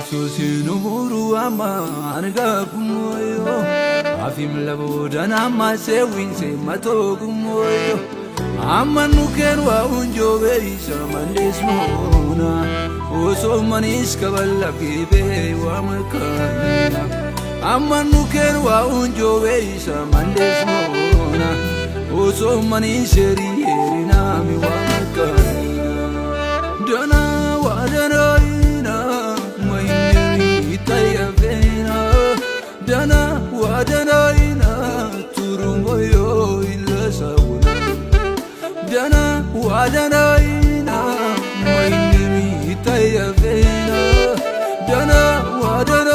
Yesuusinu muru amma angakumoyo afim labo dana masewinse matokumoyo amma nukerwa unjobe isa mandesmona oso manis kaballa kibe wa makana amma nukerwa unjobe isa mandesmona oso manis erina mi wa makana dana wa dana dana wa dana ina turungo yo illa sauna dana wa dana ina mai nemi tayavena dana wa dana